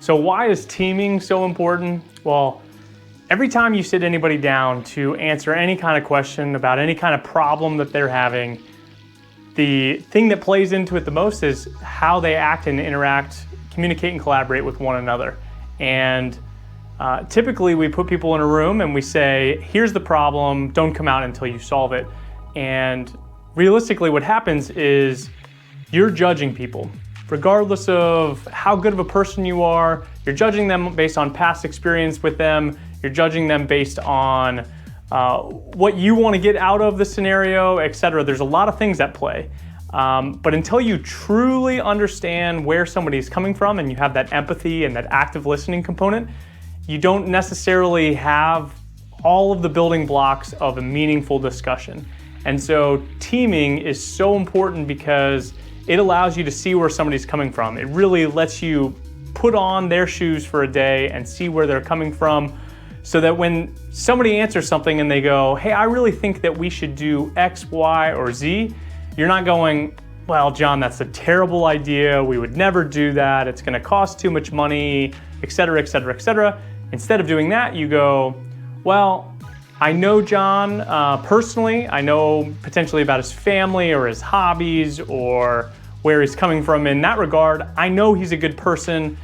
So why is teaming so important? Well, every time you sit anybody down to answer any kind of question about any kind of problem that they're having, the thing that plays into it the most is how they act and interact, communicate and collaborate with one another. And typically we put people in a room and we say, here's the problem, don't come out until you solve it. And realistically what happens is you're judging people. Regardless of how good of a person you are, you're judging them based on past experience with them, you're judging them based on what you want to get out of the scenario, etc. There's a lot of things at play. But until you truly understand where somebody's coming from and you have that empathy and that active listening component, you don't necessarily have all of the building blocks of a meaningful discussion. And so teaming is so important because it allows you to see where somebody's coming from. It really lets you put on their shoes for a day and see where they're coming from, so that when somebody answers something and they go, hey, I really think that we should do X, Y, or Z, you're not going, well, John, that's a terrible idea. We would never do that. It's gonna cost too much money, et cetera, et cetera, et cetera. Instead of doing that, you go, well, I know John personally. I know potentially about his family or his hobbies or where he's coming from in that regard. I know he's a good person.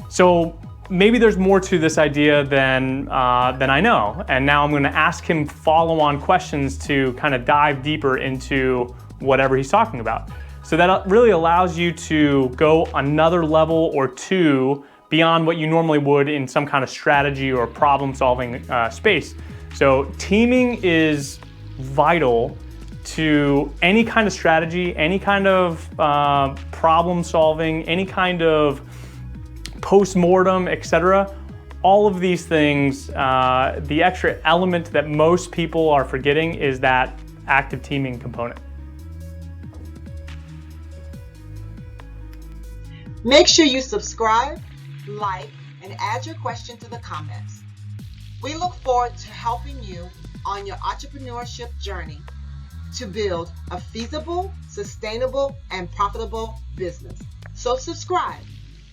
So maybe there's more to this idea than I know. And now I'm gonna ask him follow-on questions to kind of dive deeper into whatever he's talking about. So that really allows you to go another level or two beyond what you normally would in some kind of strategy or problem-solving space. So teaming is vital to any kind of strategy, any kind of problem solving, any kind of post-mortem, etc. All of these things, the extra element that most people are forgetting is that active teaming component. Make sure you subscribe, like, and add your question to the comments. We look forward to helping you on your entrepreneurship journey to build a feasible, sustainable, and profitable business. So subscribe,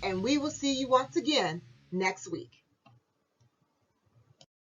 and we will see you once again next week.